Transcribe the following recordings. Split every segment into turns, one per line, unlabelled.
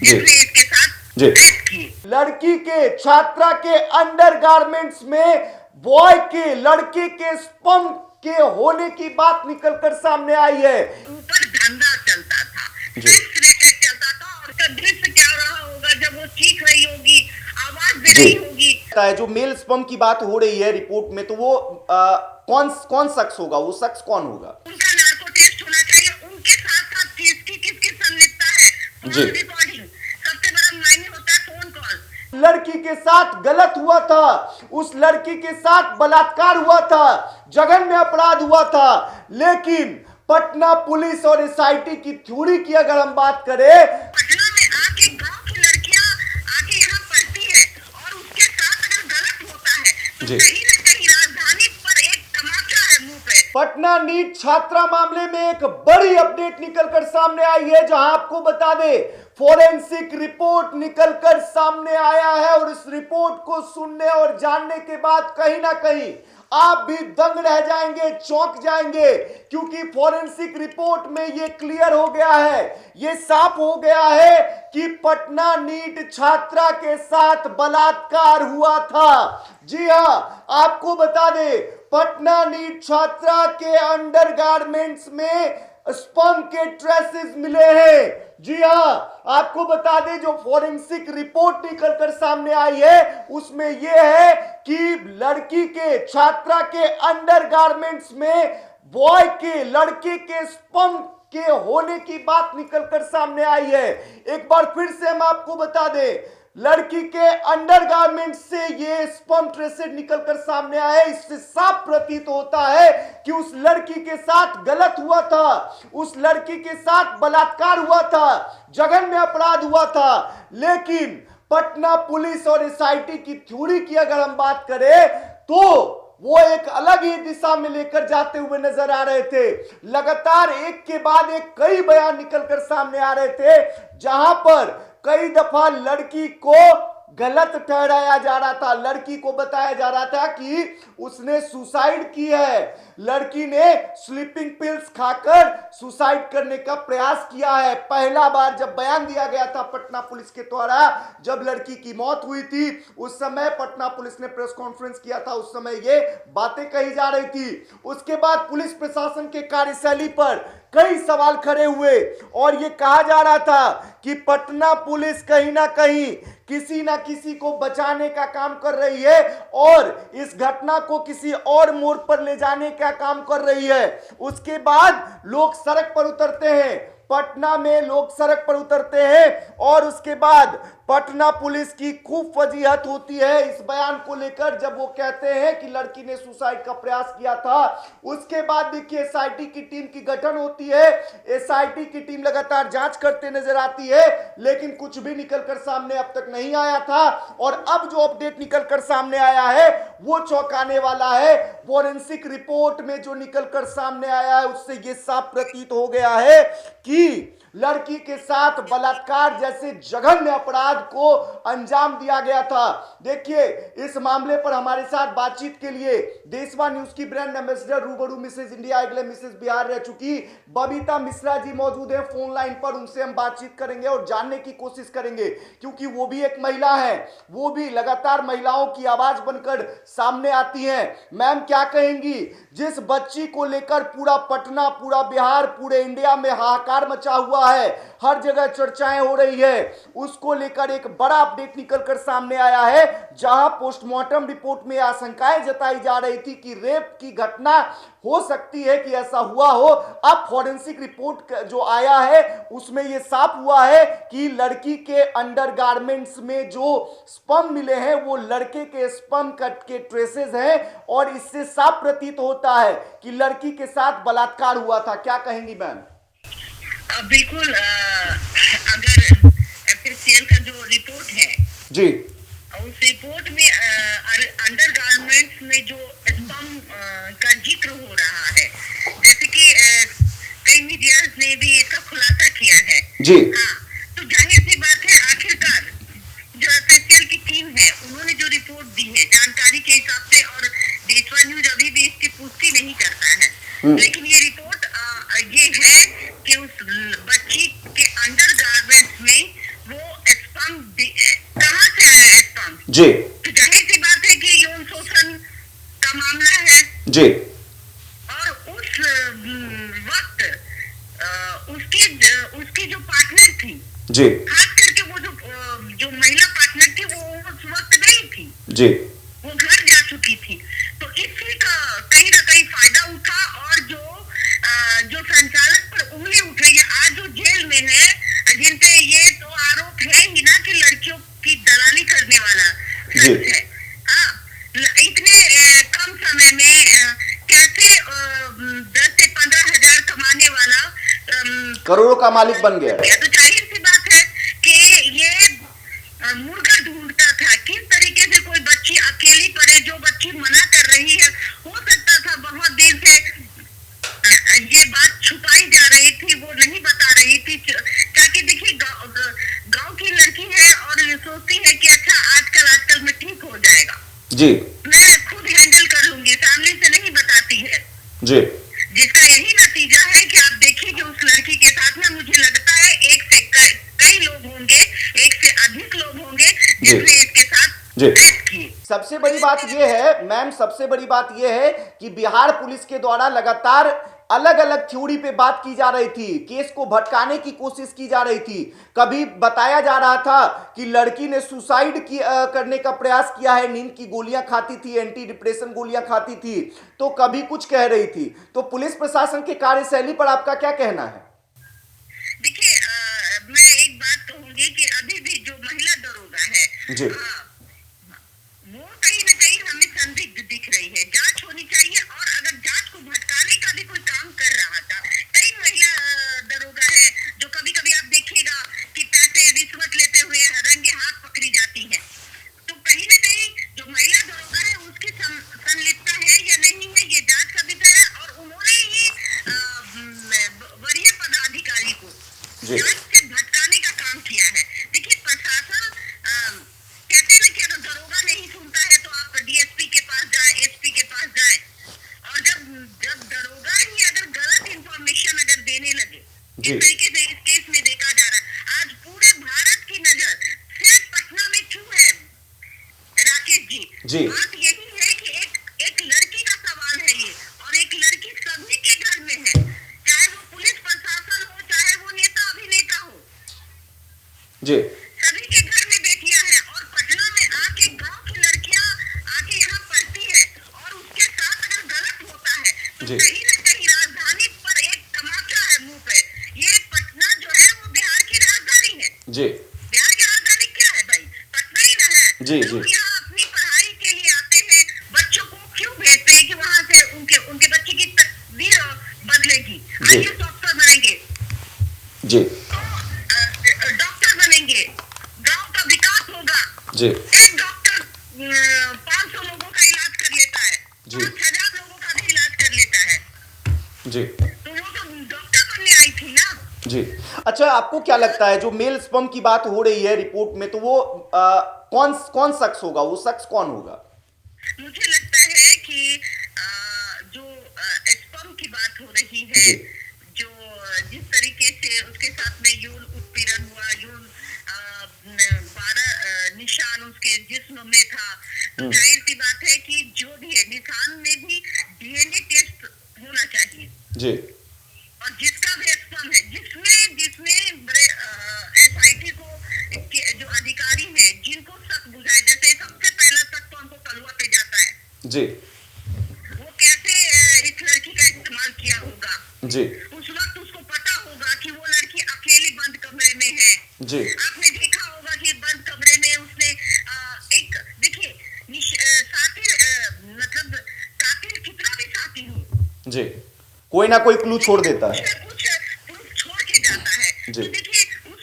जी
इसके साथ
जी
की
लड़की के छात्रा के अंडरगारमेंट्स में बॉय के लड़के के स्पर्म के होने की बात निकलकर सामने आई है।
ऊपर धंधा चलता था,
जी।
चलता था और उसका दृश्य क्या रहा होगा जब वो चीख रही होगी, आवाज दे
जी।
रही होगी।
जो मेल स्पर्म की बात हो रही है रिपोर्ट में, तो वो कौन शख्स होगा, वो शख्स कौन होगा?
उनका नार्को टेस्ट होना चाहिए, उनके साथ साथ किसकी संलिप्तता है,
जी।
रिकॉर्डिंग, सबसे बड़ा मायने होता है फोन कॉल।
लड़की के साथ गलत हुआ था, उस लड़की के साथ बलात्कार हुआ था, जघन्य अपराध हुआ था, लेकिन पटना पुलिस और एसआईटी की थ्योरी की अगर हम बात करें,
पटना में आके गांव की लड़कियां आके यहाँ पढ़ती है और उसके साथ अगर गलत होता है तो
जी।
कहीं ना कहीं राजधानी पर एक तमाचा है मुंह पे।
पटना नीट छात्रा मामले में एक बड़ी अपडेट निकलकर सामने आई है, जहां आपको बता दें फोरेंसिक रिपोर्ट निकलकर सामने आया है और इस रिपोर्ट को सुनने और जानने के बाद कहीं ना कहीं आप भी दंग रह जाएंगे, चौंक जाएंगे, क्योंकि फोरेंसिक रिपोर्ट में यह क्लियर हो गया है, यह साफ हो गया है कि पटना नीट छात्रा के साथ बलात्कार हुआ था। जी हां, आपको बता दें पटना नीट छात्रा के अंडरगारमेंट्स में स्पर्म के ट्रेसेस मिले हैं। जी हां, आपको बता दें जो फोरेंसिक रिपोर्ट निकलकर सामने आई है उसमें यह है कि लड़की के छात्रा के अंडरगारमेंट्स में बॉय के लड़के के स्पर्म के होने की बात निकलकर सामने आई है। एक बार फिर से हम आपको बता दें, लड़की के अंडरगारमेंट से ये स्पर्म ट्रेसेस निकलकर सामने आया है। इससे साफ प्रतीत होता है कि उस लड़की के साथ गलत हुआ था, उस लड़की के साथ बलात्कार हुआ था, जघन्य अपराध हुआ था। लेकिन पटना पुलिस और एसआईटी की थ्योरी की अगर हम बात करें तो वो एक अलग ही दिशा में लेकर जाते हुए नजर आ रहे थे। लगातार एक के बाद एक कई बयान निकलकर सामने आ रहे थे, जहां पर कई दफा लड़की को गलत ठहराया जा रहा था, लड़की को बताया जा रहा था कि उसने सुसाइड की है, लड़की ने स्लीपिंग पिल्स खाकर सुसाइड करने का प्रयास किया है। पहला बार जब बयान दिया गया था पटना पुलिस के द्वारा, जब लड़की की मौत हुई थी, उस समय पटना पुलिस ने प्रेस कॉन्फ्रेंस किया था, उस समय ये बातें कही जा रही थी। उसके बाद पुलिस प्रशासन के कार्यशैली पर कई सवाल खड़े हुए और यह कहा जा रहा था कि पटना पुलिस कहीं ना कहीं किसी ना किसी को बचाने का काम कर रही है और इस घटना को किसी और मोड़ पर ले जाने का काम कर रही है। उसके बाद लोग सड़क पर उतरते हैं, पटना में लोग सड़क पर उतरते हैं और उसके बाद पटना पुलिस की खूब फजीहत होती है इस बयान को लेकर, जब वो कहते हैं कि लड़की ने सुसाइड का प्रयास किया था। उसके बाद देखिए एसआईटी की टीम की गठन होती है, एसआईटी की टीम लगातार जांच करते नजर आती है, लेकिन कुछ भी निकलकर सामने अब तक नहीं आया था। और अब जो अपडेट निकलकर सामने आया है वो चौंकाने वाला है। फोरेंसिक रिपोर्ट में जो निकलकर सामने आया है उससे यह साफ प्रतीत हो गया है कि लड़की के साथ बलात्कार जैसे जघन्य अपराध को अंजाम दिया गया था। देखिए इस मामले पर हमारे साथ बातचीत के लिए देशवा न्यूज की ब्रांड एम्बेसडर रूबरू मिसेज इंडिया अगले मिसेज बिहार रह चुकी बबीता मिश्रा जी मौजूद है फोन लाइन पर। उनसे हम बातचीत करेंगे और जानने की कोशिश करेंगे, क्योंकि वो भी एक महिला है, वो भी लगातार महिलाओं की आवाज बनकर सामने आती हैं। मैम क्या कहेंगी, जिस बच्ची को लेकर पूरा पटना, पूरा बिहार, पूरे इंडिया में हाहाकार मचा हुआ है, हर जगह चर्चाएं हो रही है, उसको लेकर एक बड़ा अपडेट निकलकर सामने आया है, जहां पोस्टमार्टम रिपोर्ट में आशंकाएं जताई जा रही थी कि रेप की घटना हो सकती है, कि ऐसा हुआ हो। अब फोरेंसिक रिपोर्ट जो आया है उसमें यह साफ हुआ है कि लड़की के अंडरगारमेंट्स में जो स्पर्म मिले हैं वो लड़के के स्पर्म कट के ट्रेसेस हैं और इससे साफ प्रतीत होता है कि लड़की के साथ बलात्कार हुआ था। क्या कहेंगी मैम?
बिल्कुल, अगर एफएससीएल का जो रिपोर्ट है
जी,
उस रिपोर्ट में अंडरगारमेंट्स में जो स्पर्म का जिक्र हो रहा है, जैसे कि कई मीडियाज ने भी इसका खुलासा किया है
जी।
हाँ, तो जाहिर सी बात है आखिरकार जो एफएससीएल की टीम है उन्होंने जो रिपोर्ट दी है जानकारी के हिसाब से, और देशवा न्यूज अभी भी इसकी पुष्टि नहीं करता है, लेकिन ये रिपोर्ट ये है कि उस बच्ची के अंडरगारमेंट्स में वो
जी
तो जाहिर सी बात है कि यौन शोषण का मामला है।
जी
और उस वक्त उसकी जो पार्टनर थी,
जी
खास करके वो जो महिला पार्टनर थी, वो उस वक्त नहीं थी,
जी
वो घर जा चुकी थी। तो इसी का कहीं ना कहीं फायदा उठा और जो संचालक पर उंगली उठ रही है आज जो जेल में है, जिन पे ये तो आरोप है ही ना कि लड़कियों की दलाली करने वाला शख्स है। हाँ, इतने कम समय में कैसे 10 से 15 हजार कमाने वाला
करोड़ों का मालिक बन गया।
तो जाहिर सी बात है कि ये मुर्गा ढूंढता था किस तरीके से कोई बच्ची अकेली पड़े। जो बच्ची मना कर रही है, हो सकता था बहुत देर से ये बात छुपाई जा रही थी, वो नहीं बता रही थी, ताकि देखिए गांव की लड़की है और सोचती है कि अच्छा आजकल में ठीक हो जाएगा,
जी
मैं खुद हैंडल कर लूंगी, फैमिली से नहीं बताती है
जी
जिसका यही नतीजा है कि आप देखिए कि उस लड़की के साथ में मुझे लगता है एक से कई लोग होंगे, एक से अधिक लोग होंगे जिसने इसके साथ
जी। सबसे बड़ी बात यह है मैम, सबसे बड़ी बात यह है कि बिहार पुलिस के द्वारा लगातार अलग अलग थ्योरी पे बात की जा रही थी, केस को भटकाने की कोशिश की जा रही थी। कभी बताया जा रहा था कि लड़की ने सुसाइड करने का प्रयास किया है, नींद की गोलियां खाती थी, एंटी डिप्रेशन गोलियां खाती थी, तो कभी कुछ कह रही थी। तो पुलिस प्रशासन की कार्यशैली पर आपका क्या कहना है?
देखिए, मैं एक बात कहूंगी कि अभी भी जो महिला दरोगा है
जी
वो कहीं ना कहीं हमें संदिग्ध दिख रही है। जांच होनी चाहिए, और अगर जांच को भटकाने का भी कोई काम कर रहा था, कई महिला दरोगा है जो कभी कभी आप देखिएगा कि पैसे रिश्वत लेते हुए रंगे हाथ पकड़ी जाती है। तो कहीं ना कहीं जो महिला दरोगा है उसकी संलिप्तता है या नहीं है, ये जांच का विषय है। और उन्होंने ही वरीय पदाधिकारी को जांच से भटकाने का काम किया है। देखिए, प्रशासन कहते हैं कि अगर दरोगा नहीं सुनता है तो आप डीएसपी के पास जाए, एसपी के पास जाए। और जब दरोगा ही अगर गलत इंफॉर्मेशन अगर देने लगे, जिस तरीके से इस केस में देखा जा रहा है, आज पूरे भारत की नजर सिर्फ पटना में क्यों है राकेश जी? बात यही है कि एक लड़की का सवाल है ये, और एक लड़की सभी के घर में है, चाहे वो पुलिस प्रशासन हो, चाहे वो नेता अभिनेता हो
जी,
सभी के घर में बेटियां हैं। और पटना में आके गांव की लड़कियां आके यहाँ पढ़ती है, और उसके साथ अगर गलत होता है तो कहीं न कहीं राजधानी पर एक तमाचा है मुंह पे। ये पटना जो है वो बिहार की राजधानी है।
जी
बिहार की राजधानी क्या है भाई? पटना ही ना है।
जी
लोग यहाँ अपनी पढ़ाई के लिए आते हैं, बच्चों को क्यों भेजते हैं कि वहां से उनके बच्चे की तकदीर बदलेगी, आईएएस अफसर बनेंगे,
जी
डॉक्टर बनेंगे, गांव का विकास होगा।
जी
एक डॉक्टर 500 लोगों का इलाज कर लेता है, 5000 लोगों का भी इलाज कर लेता है।
जी
तो वो तो डॉक्टर बनने आई थी ना।
जी। अच्छा, आपको क्या लगता है जो मेल स्पर्म की बात हो रही है रिपोर्ट में, तो वो कौन शख्स होगा? वो शख्स कौन होगा?
मुझे लगता है कि जो स्पर्म की बात हो रही है, जो जिस तरीके से उसके साथ में यौन उत्पीड़न हुआ, यौन 12 निशान उसके जिस्म में था, तो जाहिर सी बात है कि जो भी है निशान में भी डीएनए टेस्ट होना चाहिए
जी।
और जिसका भी स्पर्म है, जिसमें एसआईटी को जो अधिकारी हैं जिनको शक बुझाए, जैसे सबसे पहला शक तो हमको कलुआ पे जाता है
जी,
वो कैसे इस लड़की का इस्तेमाल किया होगा
जी
उस वक्त उसको पता होगा कि वो लड़की अकेली बंद कमरे में है
जी।
आपने देखा होगा कि बंद कमरे में उसने एक देखिए साथी मतलब कातिल कितना भी साथी हो
जी, कोई ना कोई क्लू छोड़ देता है,
कुछ छोड़ के जाता है।
जी।
तो देखिए उस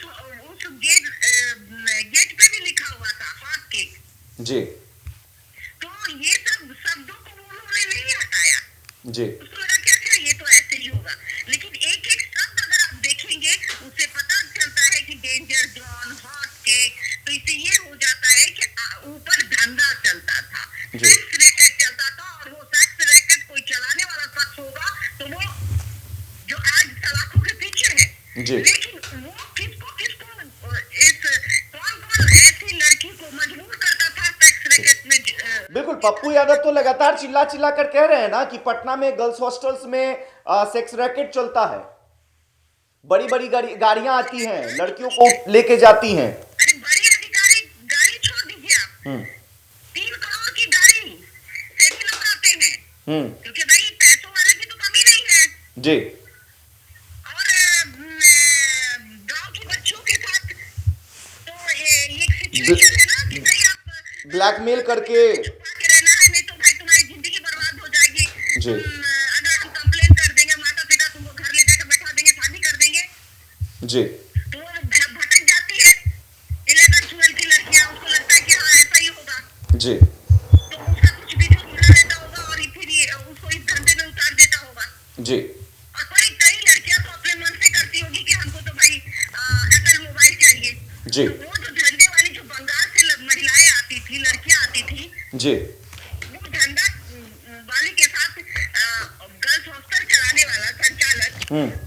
गेट पे भी लिखा हुआ था हॉट केक,
जी
तो ये सब शब्दों को उन्होंने नहीं हटाया।
जी
उसको लगा कि अच्छा ये तो ऐसे ही होगा, लेकिन एक एक शब्द अगर आप देखेंगे उससे पता चलता है कि डेंजर जोन, हॉट केक, तो इससे ये हो जाता है कि ऊपर धंधा चलता था, सेक्स रैकेट चलता था, और वो सेक्स रैकेट कोई चलाने वाला शख्स होगा तो वो जो आज सलाखों के पीछे है, लेकिन वो किसको इस कौन ऐसी लड़की को मजबूर करता था
बिल्कुल, पप्पू यादव तो लगातार चिल्ला चिल्ला कर कह रहे हैं ना कि पटना में गर्ल्स हॉस्टल्स में सेक्स रैकेट चलता है, बड़ी बड़ी गाड़ियां आती हैं, लड़कियों को लेके जाती हैं।
अरे बड़ी अधिकारी गाड़ी छोड़ दीजिए आप,
हम्म
3 करोड़ की गाड़ी से भी लोग आते हैं, क्योंकि भाई पैसों वाले की तो कमी नहीं है।
जी
और गांव की बच्चों के साथ तो ये एक सिचुएशन है ना कि भाई आप
ब्लैकमेल करके।
छुपा के रहना है, नहीं तो भाई तुम्हारी जिंदगी बर्बाद हो जाएगी।
जी
अगर हम कंप्लेन कर देंगे, माता पिता तुमको घर ले जाकर बैठा देंगे, शादी कर देंगे,
जी
तो वो भटक जाती है। 11-12 की लड़कियां, उसको लगता है कि हाँ ऐसा ही होगा,
जी
तो उसका कुछ भी जो ढूंढा रहता होगा और फिर ये उसको इस धंधे में उतार देता होगा।
जी
और कई लड़कियां तो अपने मन से करती होगी कि हमको तो भाई एप्पल मोबाइल चाहिए।
जी
तो वो जो धंधे वाली जो बंगाल से महिलाएं आती थी, लड़कियां आती थी,
जी
वो धंधा वाले के साथ गर्ल्स हॉस्टल चलाने वाला संचालक,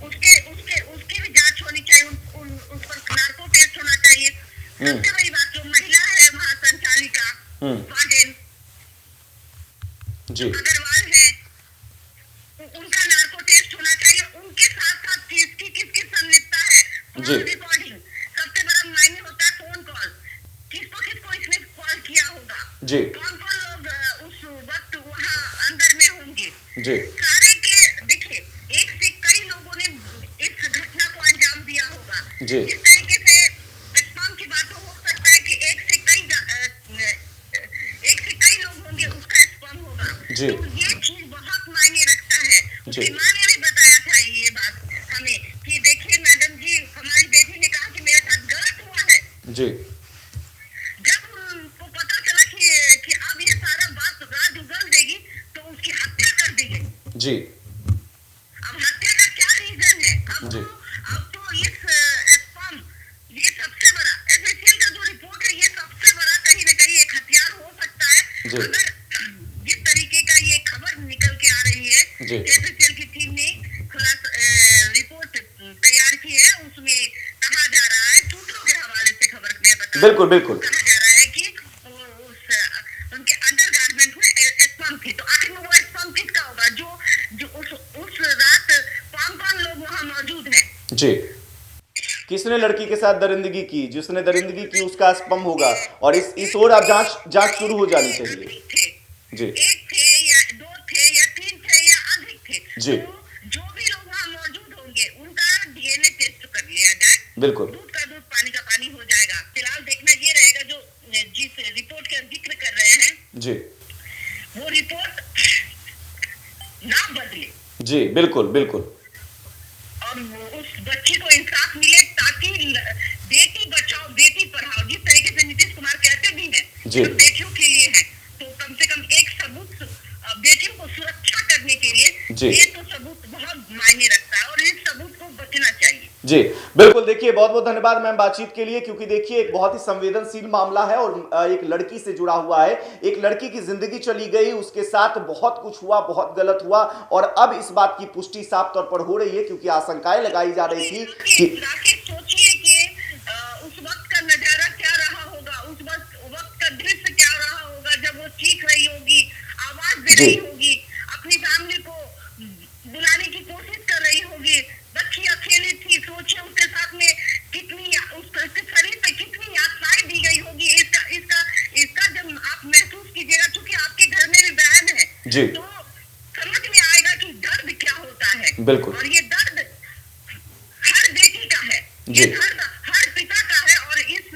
उसके उसके उसकी भी जांच होनी चाहिए, उस पर नार्को टेस्ट होना चाहिए। सबसे बड़ी बात, जो महिला है वहाँ संचालिका वार्डन
जी
अग्रवाल है, उनका नार्को टेस्ट होना चाहिए। उनके साथ साथ किसकी संलिप्तता है,
जी।
रिकॉर्डिंग। सबसे बड़ा मायने होता है फोन कॉल, किसको इसने कॉल किया होगा,
जी
कौन कौन लोग उस वक्त वहाँ अंदर में होंगे,
जी
सारे के देखिए, एक से कई लोगों ने इस घटना को अंजाम दिया होगा।
जी
इस तरीके से स्पैम की बात हो सकता है कि एक से कई लोग होंगे, उसका स्पैम होगा।
जी।
तो ये चीज बहुत मायने रखता है।
जी।
उसकी माँ ने भी बताया था ये बात हमें कि देखिए मैडम जी, हमारी बेटी ने कहा कि मेरे साथ गलत हुआ है।
जी
जब उनको पता चला कि अब ये सारा बात राज उगल देगी, तो उसकी हत्या कर दी गई।
जी
अब हत्या का क्या रीजन है?
जी।
अब तो इस स्पैम, ये सबसे बड़ा एफएसएल का जो रिपोर्ट है, ये सबसे बड़ा कहीं ना कहीं एक हथियार हो सकता है।
जी।
अगर जिस तरीके का ये खबर निकल के आ रही है,
जी।
एफएसएल की टीम ने रिपोर्ट तैयार की है, उसमें कहा जा रहा है, सूत्रों के हवाले से खबर में बता
बिल्कुल बिल्कुल
कहा जा रहा है कि उनके अंडरगारमेंट में स्पैम थी। तो आखिर में वो स्पैम किसका होगा? जो उस रात कौन लोग वहाँ मौजूद हैं?
जी, किसने लड़की के साथ दरिंदगी की, जिसने दरिंदगी की उसका स्पम होगा। और इस ओर आप जांच शुरू हो जानी चाहिए। जी
एक थे या 2 थे या 3 थे या अधिक थे,
जी।
तो जो भी लोग वहाँ मौजूद होंगे उनका डीएनए टेस्ट कर लिया जाए।
बिल्कुल
दूध का दूध, पानी का पानी हो जाएगा। फिलहाल देखना ये रहेगा, जो जिस रिपोर्ट का जिक्र कर रहे हैं,
जी
वो रिपोर्ट ना बदले
जी बिल्कुल बिल्कुल
और उस बच्ची को इंसाफ मिले, ताकि बेटी बचाओ बेटी पढ़ाओ, जिस तरीके से नीतीश कुमार कहते भी हैं
जी।
हम बेटियों के लिए हैं, तो कम से कम एक सबूत बेटियों को सुरक्षा करने के
जी।
लिए, ये तो सबूत बहुत मायने रखता है और इस सबूत को बचना चाहिए।
जी बिल्कुल। देखिए, बहुत बहुत धन्यवाद मैम बातचीत के लिए, क्योंकि देखिए एक बहुत ही संवेदनशील मामला है और एक लड़की से जुड़ा हुआ है। एक लड़की की जिंदगी चली गई, उसके साथ बहुत कुछ हुआ, बहुत गलत हुआ, और अब इस बात की पुष्टि साफ तौर पर हो रही है, क्योंकि आशंकाएं लगाई जा रही थी कि
राकेश, सोचिए कि उस वक्त का नजारा क्या रहा होगा, उस वक्त का दृश्य क्या रहा होगा, जब वो चीख रही होगी, आवाज दे रही होगी, अपनी फैमिली को बुलाने की कोशिश कर रही होगी, बच्ची अकेली थी। सोचिए उसके साथ में उसके शरीर पे कितनी यातनाएं दी गई होगी। इसका जब आप महसूस कीजिएगा, क्योंकि आपके घर में भी बहन है,
जी
तो समझ में आएगा कि दर्द क्या होता है।
बिल्कुल।
और ये दर्द हर बेटी का है, ये दर्द हर पिता का है, और इस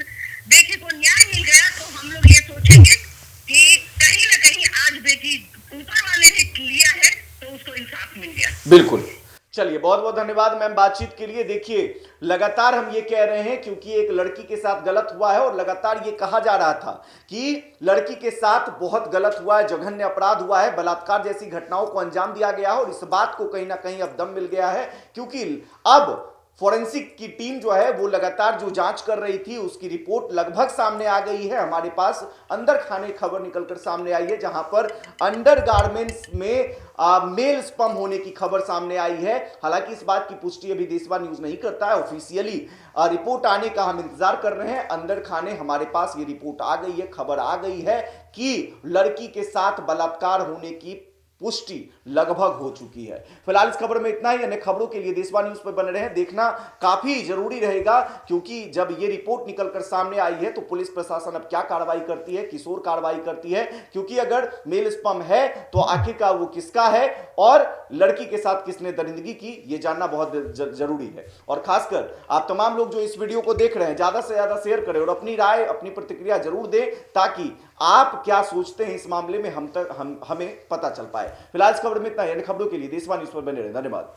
बेटी को न्याय मिल गया, तो हम लोग ये सोचेंगे कि कहीं ना कहीं आज बेटी ऊपर वाले ने लिया है, तो उसको इंसाफ मिल गया।
बिल्कुल। चलिए, बहुत बहुत धन्यवाद मैम बातचीत के लिए। देखिए, लगातार हम ये कह रहे हैं, क्योंकि एक लड़की के साथ गलत हुआ है और लगातार ये कहा जा रहा था कि लड़की के साथ बहुत गलत हुआ है, जघन्य अपराध हुआ है, बलात्कार जैसी घटनाओं को अंजाम दिया गया है, और इस बात को कहीं ना कहीं अब दम मिल गया है, क्योंकि अब फोरेंसिक की टीम जो है वो लगातार जो जांच कर रही थी, उसकी रिपोर्ट लगभग सामने आ गई है। हमारे पास अंदर खाने खबर निकलकर सामने आई है, जहां पर अंडरगारमेंट्स में मेल स्पम होने की खबर सामने आई है। हालांकि इस बात की पुष्टि अभी देशवा न्यूज नहीं करता है। ऑफिशियली रिपोर्ट आने का हम इंतजार कर रहे हैं। अंदर खाने हमारे पास ये रिपोर्ट आ गई है, खबर आ गई है कि लड़की के साथ बलात्कार होने की पुष्टि लगभग हो चुकी है। फिलहाल इस खबर में इतना ही। अन्य खबरों के लिए देशवा न्यूज पर बने रहें। देखना काफी जरूरी रहेगा, क्योंकि जब ये रिपोर्ट निकलकर सामने आई है तो पुलिस प्रशासन अब क्या कार्रवाई करती है, किशोर कार्रवाई करती है। क्योंकि अगर मेल स्पम है तो आखिरकार वो किसका है और लड़की के साथ किसने दरिंदगी की, ये जानना बहुत जरूरी है। और खासकर आप तमाम लोग जो इस वीडियो को देख रहे हैं, ज्यादा से ज्यादा शेयर करें और अपनी राय, अपनी प्रतिक्रिया जरूर दें, ताकि आप क्या सोचते हैं इस मामले में हमें पता चल पाए। फिलहाल इस खबर में इतना ही। अन्य खबरों के लिए देशवा न्यूज पर बने रहें। धन्यवाद।